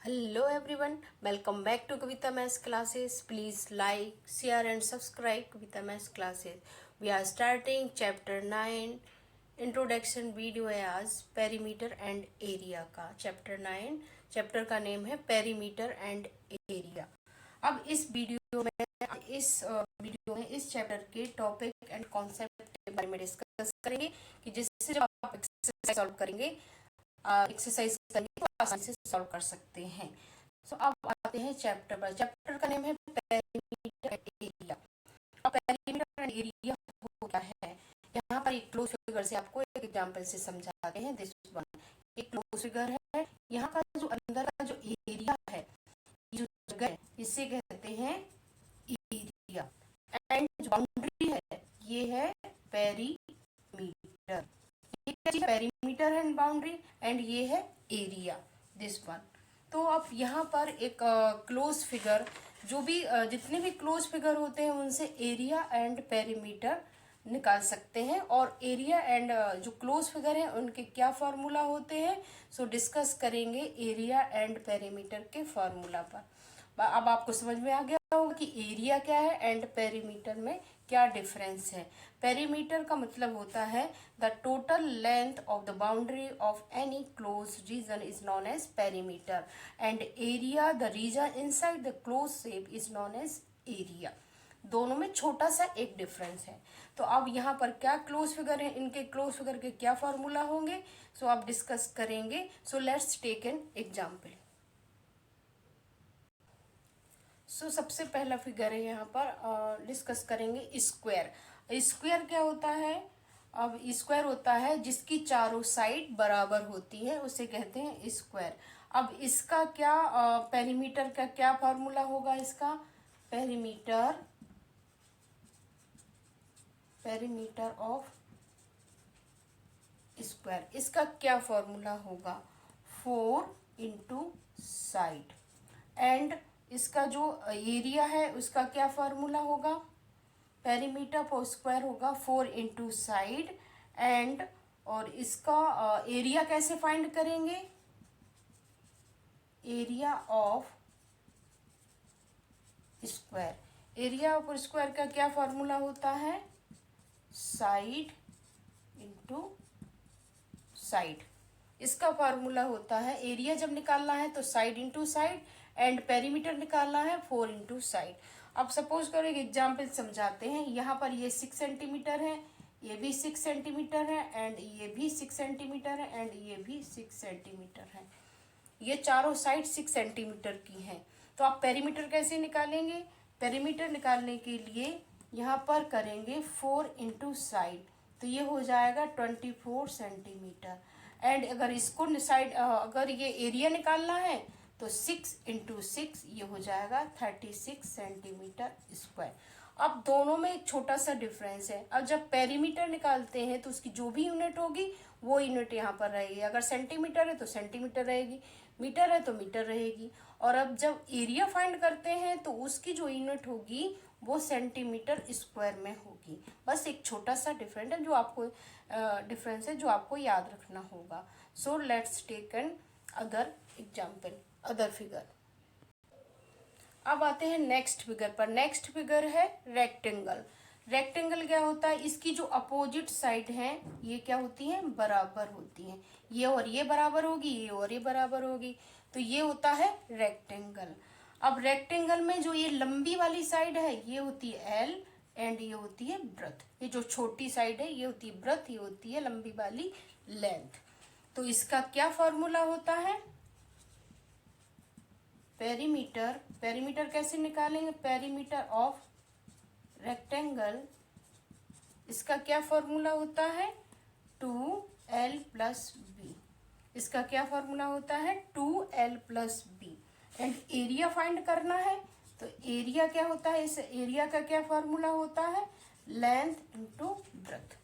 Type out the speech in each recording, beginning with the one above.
Hello everyone, welcome back to Kavita Maths classes. Please like, share and subscribe Kavita Maths classes. We are starting chapter 9 introduction video है आज perimeter and area का। Chapter 9 chapter का name है perimeter and area. अब इस video में इस chapter के टॉपिक एंड कॉन्सेप्ट के बारे में डिस्कस करेंगे कि जिससे जब आप एक्सरसाइज सॉल्व करेंगे तो आसानी से सॉल्व कर सकते हैं। सो अब आते हैं चैप्टर पर। चैप्टर का नेम है पेरीमीटर एंड एरिया। अब पेरीमीटर एंड एरिया क्या है, यहाँ पर एक क्लोज फिगर से आपको एक एग्जांपल से समझाते हैं। दिस वन एक क्लोज फिगर है। यहाँ का जो अंदर का जो एरिया है, जो जगह है, इसे कहते हैं एरिया। एंड जो बाउंड्री है ये है perimeter. Perimeter and boundary and ये है एरिया, दिस वन। तो अब यहाँ पर एक क्लोज फिगर, जो भी जितने भी क्लोज फिगर होते हैं उनसे एरिया एंड पेरीमीटर निकाल सकते हैं। और एरिया एंड जो क्लोज फिगर है उनके क्या फार्मूला होते हैं, सो डिस्कस करेंगे एरिया एंड पेरीमीटर के फार्मूला पर। अब आपको समझ में आ गया होगा कि एरिया क्या है एंड पेरीमीटर में क्या डिफरेंस है। पेरीमीटर का मतलब होता है the total length of the boundary of any close region is known as perimeter and area the region inside the close shape is known as area. दोनों में छोटा सा एक डिफरेंस है। तो अब यहाँ पर क्या क्लोज फिगर है, इनके क्लोज फिगर के क्या फार्मूला होंगे, सो आप डिस्कस करेंगे। So let's take an example. So सबसे पहला फिगर है, यहाँ पर डिस्कस करेंगे स्क्वायर। स्क्वायर क्या होता है, अब स्क्वायर होता है जिसकी चारों साइड बराबर होती है, उसे कहते हैं स्क्वायर। अब इसका क्या पेरीमीटर का क्या फार्मूला होगा, इसका पेरीमीटर ऑफ स्क्वायर, इसका क्या फॉर्मूला होगा, 4 इंटू साइड। एंड इसका जो एरिया है उसका क्या फार्मूला होगा, पेरीमीटर फॉर स्क्वायर होगा 4 इंटू साइड। एंड और इसका एरिया कैसे फाइंड करेंगे, area of square. Area of square का क्या फार्मूला होता है, साइड इंटू साइड। इसका फार्मूला होता है, एरिया जब निकालना है तो side into side and perimeter निकालना है 4 इंटू साइड। अब सपोज करो एक एग्जाम्पल समझाते हैं। यहाँ पर ये 6 सेंटीमीटर है, ये भी 6 सेंटीमीटर है एंड ये भी 6 सेंटीमीटर है एंड ये भी 6 सेंटीमीटर है। ये चारों साइड 6 सेंटीमीटर की हैं। तो आप पेरीमीटर कैसे निकालेंगे, पेरीमीटर निकालने के लिए यहाँ पर करेंगे 4 इंटू साइड, तो ये हो जाएगा 24 सेंटीमीटर। एंड अगर इसको साइड अगर ये एरिया निकालना है तो 6 इंटू 6 ये हो जाएगा 36 सेंटीमीटर स्क्वायर। अब दोनों में एक छोटा सा डिफरेंस है। अब जब पेरीमीटर निकालते हैं तो उसकी जो भी यूनिट होगी वो यूनिट यहाँ पर रहेगी। अगर सेंटीमीटर है तो सेंटीमीटर रहेगी, मीटर है तो मीटर रहेगी। और अब जब एरिया फाइंड करते हैं तो उसकी जो यूनिट होगी वो सेंटीमीटर स्क्वायर में होगी। बस एक छोटा सा डिफरेंस है जो आपको याद रखना होगा। So let's take an other example, other figure. अब आते हैं नेक्स्ट फिगर पर। नेक्स्ट फिगर है रेक्टेंगल। रेक्टेंगल क्या होता है, इसकी जो अपोजिट साइड है ये क्या होती है, बराबर होती हैं। ये और ये बराबर होगी, ये और ये बराबर होगी, तो ये होता है रेक्टेंगल। अब रेक्टेंगल में जो ये लंबी वाली साइड है ये होती है एल एंड ये होती है ब्रेथ। ये जो छोटी साइड है ये होती है ब्रेथ, ये होती है लंबी वाली लेंथ। तो इसका क्या फॉर्मूला होता है, पेरीमीटर कैसे निकालेंगे, पेरीमीटर ऑफ रेक्टेंगल, इसका क्या फॉर्मूला होता है 2l प्लस बी। इसका क्या फॉर्मूला होता है 2l plus B. And area find करना है तो एरिया क्या होता है, इस एरिया का क्या फॉर्मूला होता है, length into breadth,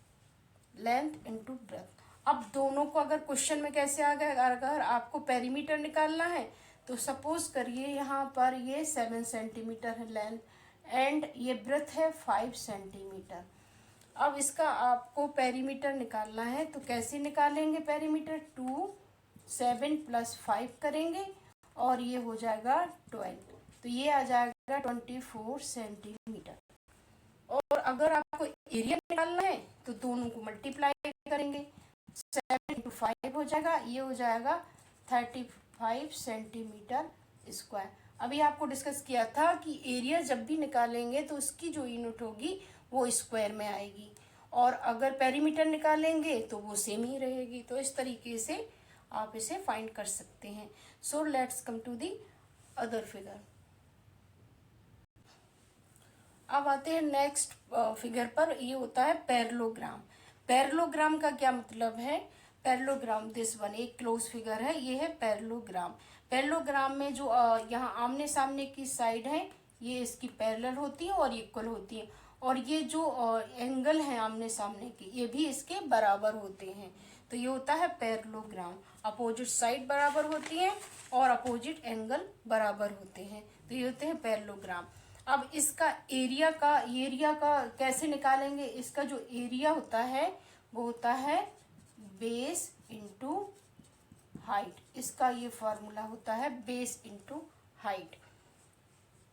length into breadth. अब दोनों को अगर क्वेश्चन में कैसे आ गया, अगर आपको पेरीमीटर निकालना है तो सपोज करिए यहाँ पर ये 7 सेंटीमीटर है लेंथ एंड ये ब्रेथ है 5 सेंटीमीटर। अब इसका आपको पेरीमीटर निकालना है तो कैसे निकालेंगे पेरीमीटर, 2 7 प्लस 5 करेंगे और ये हो जाएगा 12, तो ये आ जाएगा 24 सेंटीमीटर। और अगर आपको एरिया निकालना है तो दोनों को मल्टीप्लाई करेंगे, 7 इंटू 5 हो जाएगा, ये हो जाएगा 35 सेंटीमीटर स्क्वायर। अभी आपको डिस्कस किया था कि एरिया जब भी निकालेंगे तो उसकी जो यूनिट होगी वो स्क्वायर में आएगी, और अगर पेरीमीटर निकालेंगे तो वो सेम ही रहेगी। तो इस तरीके से आप इसे फाइंड कर सकते हैं। So let's come to the other figure. अब आते हैं नेक्स्ट फिगर पर। ये होता है पैरेललोग्राम। पैरेललोग्राम का क्या मतलब है? पैरेललोग्राम, दिस वन एक क्लोज फिगर है, ये है पैरेललोग्राम। पैरेललोग्राम में जो यहाँ आमने सामने की साइड है ये इसकी पैरेलल होती है और इक्वल होती है, और ये जो एंगल है आमने सामने के ये भी इसके बराबर होते हैं। तो ये होता है पैरेललोग्राम। अपोजिट साइड बराबर होती है और अपोजिट एंगल बराबर होते हैं, तो ये होते हैं पैरेललोग्राम। अब इसका एरिया का कैसे निकालेंगे? इसका जो एरिया होता है वो होता है बेस इंटू हाइट। इसका ये फॉर्मूला होता है base into height.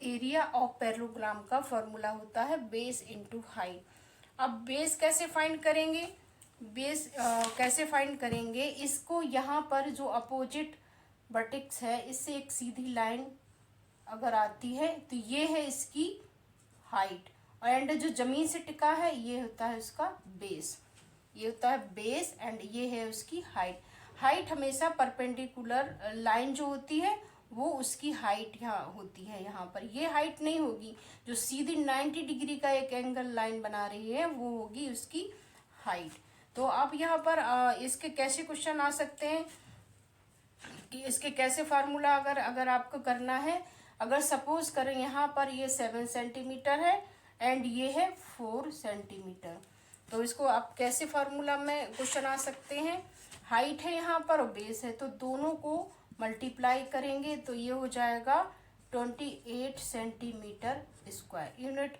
Area of parallelogram का फॉर्मूला होता है बेस इंटू हाइट। अब बेस कैसे फाइंड करेंगे? बेस कैसे फाइंड करेंगे? इसको यहाँ पर जो अपोजिट वर्टेक्स है इससे एक सीधी लाइन अगर आती है तो ये है इसकी हाइट, एंड जो जमीन से टिका है ये होता है उसका बेस। ये होता है बेस एंड ये है उसकी हाइट। हाइट हमेशा परपेंडिकुलर लाइन जो होती है वो उसकी हाइट यहाँ होती है। यहाँ पर ये हाइट नहीं होगी, जो सीधी 90 डिग्री का एक एंगल लाइन बना रही है वो होगी उसकी हाइट। तो अब यहाँ पर इसके कैसे क्वेश्चन आ सकते हैं कि इसके कैसे फार्मूला अगर आपको करना है। अगर सपोज करें यहाँ पर ये 7 सेंटीमीटर है एंड ये है 4 सेंटीमीटर, तो इसको आप कैसे फार्मूला में क्वेश्चन आ सकते हैं? हाइट है यहाँ पर और बेस है, तो दोनों को मल्टीप्लाई करेंगे तो ये हो जाएगा 28 सेंटीमीटर स्क्वायर। यूनिट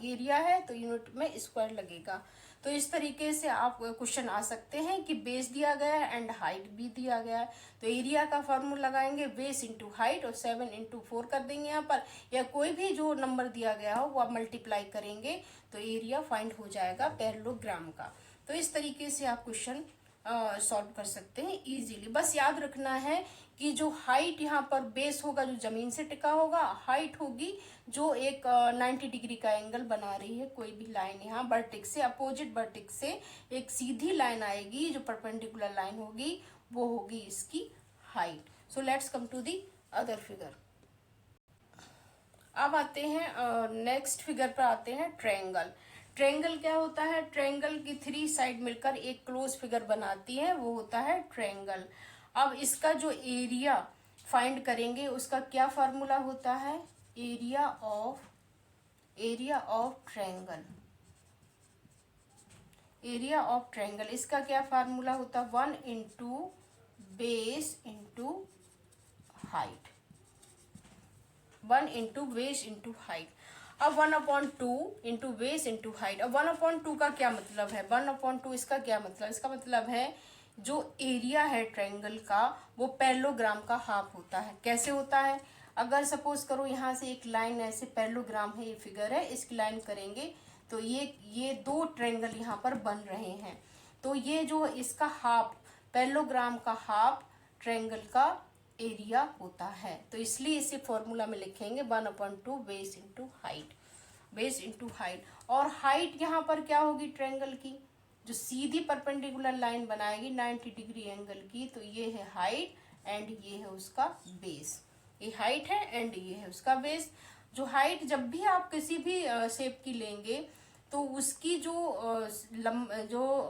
एरिया है तो यूनिट में स्क्वायर लगेगा। तो इस तरीके से आप क्वेश्चन आ सकते हैं कि बेस दिया गया है एंड हाइट भी दिया गया है, तो एरिया का फॉर्मूला लगाएंगे बेस इंटू हाइट और 7 इंटू 4 कर देंगे यहाँ पर, या कोई भी जो नंबर दिया गया हो वो आप मल्टीप्लाई करेंगे तो एरिया फाइंड हो जाएगा पैरेललोग्राम का। तो इस तरीके से आप क्वेश्चन सॉल्व कर सकते हैं इजीली। बस याद रखना है कि जो हाइट यहाँ पर बेस होगा जो जमीन से टिका होगा, हाइट होगी जो एक 90 डिग्री का एंगल बना रही है कोई भी लाइन, यहाँ वर्टेक्स से अपोजिट वर्टेक्स से एक सीधी लाइन आएगी जो परपेंडिकुलर लाइन होगी वो होगी इसकी height. So let's come to the other figure. अब आते हैं नेक्स्ट फिगर पर आते हैं ट्रायंगल। ट्रायंगल क्या होता है? ट्रायंगल की 3 साइड मिलकर एक क्लोज फिगर बनाती है, वो होता है ट्रायंगल। अब इसका जो एरिया फाइंड करेंगे उसका क्या फार्मूला होता है? Area of triangle. Area of triangle इसका क्या फार्मूला होता है? 1 into base into height. 1 into base into height. अब 1/2 इंटू बेस इंटू हाइट। अब 1/2 का क्या मतलब है? 1/2 इसका क्या मतलब? इसका मतलब है जो एरिया है ट्रायंगल का वो पैरेललोग्राम का हाफ होता है। कैसे होता है? अगर सपोज करो यहाँ से एक लाइन ऐसे पैरेललोग्राम है, ये फिगर है, इसकी लाइन करेंगे तो ये 2 ट्रायंगल यहाँ पर बन रहे हैं, तो ये जो इसका हाफ पैरेललोग्राम का हाफ ट्रायंगल का एरिया होता है। तो इसलिए इसे फॉर्मूला में लिखेंगे 1/2 base into height. Base into height, और हाइट यहाँ पर क्या होगी ट्रायंगल की? जो सीधी परपेंडिकुलर लाइन बनाएगी 90 डिग्री एंगल की, तो ये है हाइट एंड ये है उसका बेस। ये हाइट है एंड ये है उसका बेस। जो हाइट जब भी आप किसी भी शेप की लेंगे तो उसकी जो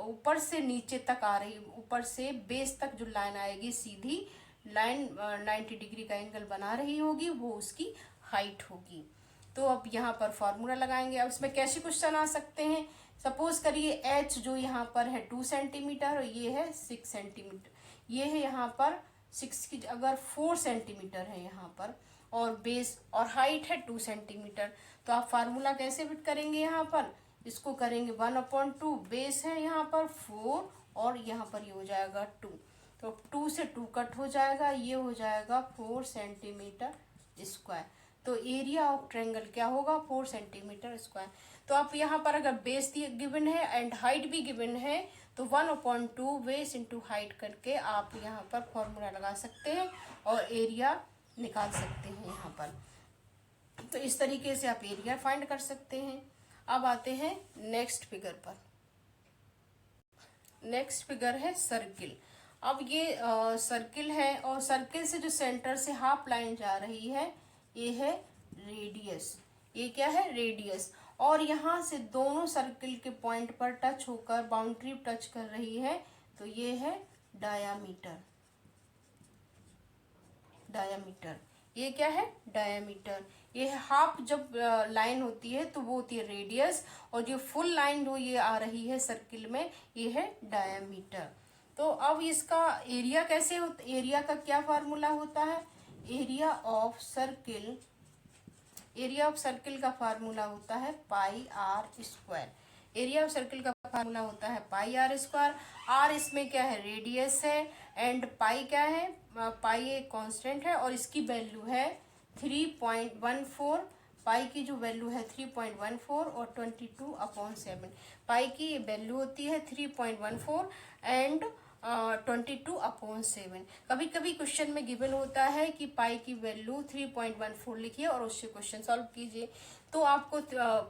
ऊपर से नीचे तक आ रही, ऊपर से बेस तक जो लाइन आएगी सीधी लाइन 90 डिग्री का एंगल बना रही होगी वो उसकी हाइट होगी। तो अब यहाँ पर फॉर्मूला लगाएंगे। अब इसमें कैसे क्वेश्चन आ सकते हैं? सपोज करिए एच जो यहाँ पर है 2 सेंटीमीटर और ये है 6 सेंटीमीटर, ये है यहाँ पर 6 की अगर 4 सेंटीमीटर है यहाँ पर, और बेस और हाइट है 2 सेंटीमीटर, तो आप फार्मूला कैसे फिट करेंगे? यहाँ पर इसको करेंगे 1/2 बेस है यहाँ पर 4 और यहाँ पर ये हो जाएगा 2, तो 2 से 2 कट हो जाएगा, ये हो जाएगा 4 सेंटीमीटर स्क्वायर। तो एरिया ऑफ ट्रायंगल क्या होगा, 4 सेंटीमीटर स्क्वायर। तो आप यहाँ पर अगर बेस गिवन है एंड हाइट भी गिवन है तो 1/2 बेस इंटू हाइट करके आप यहाँ पर फॉर्मूला लगा सकते हैं और एरिया निकाल सकते हैं यहाँ पर। तो इस तरीके से आप एरिया फाइंड कर सकते हैं। अब आते हैं नेक्स्ट फिगर पर। नेक्स्ट फिगर है सर्किल। अब ये सर्किल है और सर्किल से जो सेंटर से हाफ लाइन जा रही है ये है रेडियस। ये क्या है, रेडियस। और यहाँ से दोनों सर्किल के पॉइंट पर टच होकर बाउंड्री टच कर रही है तो ये है डायामीटर। डायामीटर ये क्या है, डायामीटर। ये हाफ जब लाइन होती है तो वो होती है रेडियस और जो फुल लाइन जो ये आ रही है सर्किल में ये है डायामीटर। तो अब इसका एरिया कैसे होता, एरिया का क्या फार्मूला होता है, area of circle, area of circle का फार्मूला होता है pi R square. Area of circle का फार्मूला होता है पाई आर स्क्वायर। आर इसमें क्या है, रेडियस है एंड पाई क्या है, पाई एक कांस्टेंट है और इसकी वैल्यू है 3.14। पाई की जो वैल्यू है 3.14 और 22/7। पाई की ये वैल्यू होती है 3.14 एंड 22/7। कभी कभी क्वेश्चन में गिवन होता है कि पाई की वैल्यू 3.14 लिखिए और उससे क्वेश्चन सॉल्व कीजिए, तो आपको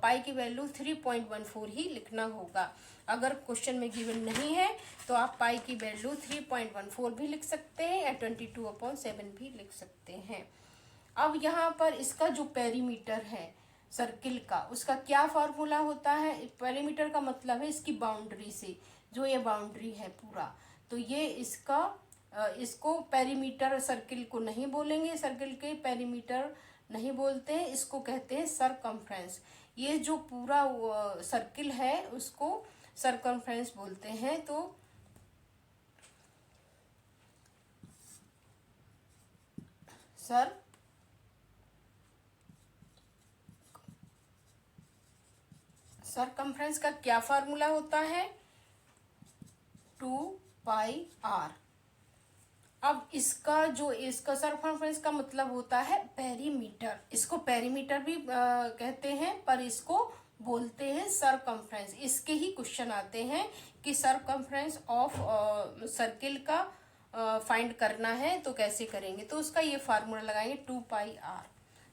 पाई की वैल्यू 3.14 ही लिखना होगा। अगर क्वेश्चन में गिवन नहीं है तो आप पाई की वैल्यू 3.14 भी लिख सकते हैं या 22/7 भी लिख सकते हैं। अब यहाँ पर इसका जो पेरीमीटर है सर्किल का, उसका क्या फार्मूला होता है। पेरीमीटर का मतलब है इसकी बाउंड्री से, जो ये बाउंड्री है पूरा, तो ये इसका इसको पेरीमीटर सर्किल को नहीं बोलेंगे, सर्किल के पेरीमीटर नहीं बोलते हैं, इसको कहते हैं सरकमफ्रेंस। ये जो पूरा सर्किल है उसको सरकमफ्रेंस बोलते हैं। तो सरकमफ्रेंस का क्या फार्मूला होता है, 2πr। अब इसका सरकमफ्रेंस का मतलब होता है पेरीमीटर। इसको पेरीमीटर भी कहते हैं पर इसको बोलते हैं सरकमफ्रेंस। इसके ही क्वेश्चन आते हैं कि सरकमफ्रेंस ऑफ सर्किल का फाइंड करना है तो कैसे करेंगे, तो उसका ये फार्मूला लगाएंगे 2πr।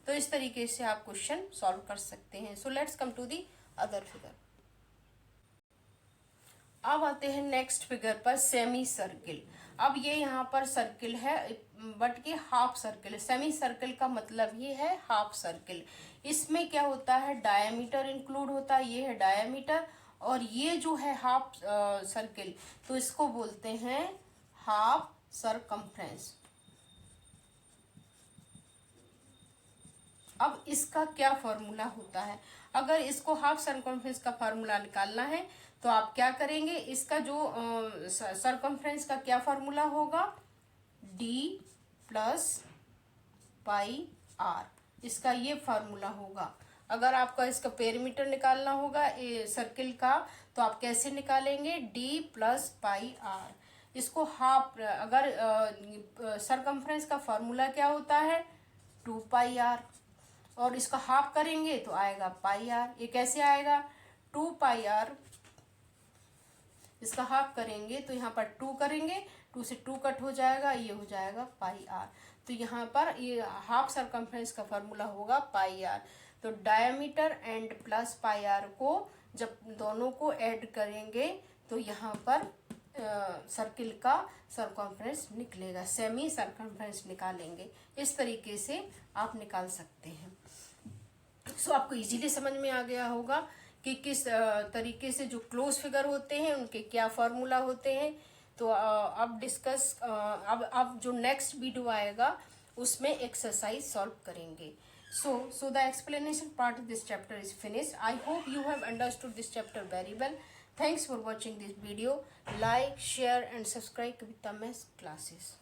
तो इस तरीके से आप क्वेश्चन सॉल्व कर सकते हैं। So let's come to the other figure. अब आते हैं नेक्स्ट फिगर पर, सेमी सर्किल। अब ये यहाँ पर सर्किल है बट ये हाफ सर्किल है। सेमी सर्किल का मतलब ये है हाफ सर्किल। इसमें क्या होता है, डायमीटर इंक्लूड होता है, ये है डायमीटर और ये जो है हाफ सर्किल तो इसको बोलते हैं हाफ सरकमफ्रेंस। अब इसका क्या फॉर्मूला होता है, अगर इसको हाफ सरकमफ्रेंस का फार्मूला निकालना है तो आप क्या करेंगे, इसका जो सरकमफ्रेंस का क्या फार्मूला होगा, d + πr, इसका ये फार्मूला होगा। अगर आपका इसका पेरीमीटर निकालना होगा सर्किल का तो आप कैसे निकालेंगे, d + πr। इसको हाफ, अगर सरकमफ्रेंस का फार्मूला क्या होता है 2πr और इसका हाफ करेंगे तो आएगा πr। ये कैसे आएगा, 2πr, इसका हाफ करेंगे तो यहाँ पर 2 करेंगे, 2 से 2 कट हो जाएगा, ये हो जाएगा πr। तो यहाँ पर ये हाफ सरकमफ्रेंस का फार्मूला होगा πr। तो डायमीटर एंड प्लस πr को जब दोनों को ऐड करेंगे तो यहाँ पर सर्किल का सरकमफ्रेंस निकलेगा, सेमी सरकमफ्रेंस निकालेंगे। इस तरीके से आप निकाल सकते हैं। सो आपको इजीली समझ में आ गया होगा कि किस तरीके से जो क्लोज फिगर होते हैं उनके क्या फार्मूला होते हैं। तो अब जो नेक्स्ट वीडियो आएगा उसमें एक्सरसाइज सॉल्व करेंगे। So the explanation part of this chapter is finished. I hope you have understood this chapter very well. Thanks for watching this video. Like, share and subscribe Kavita Maths classes.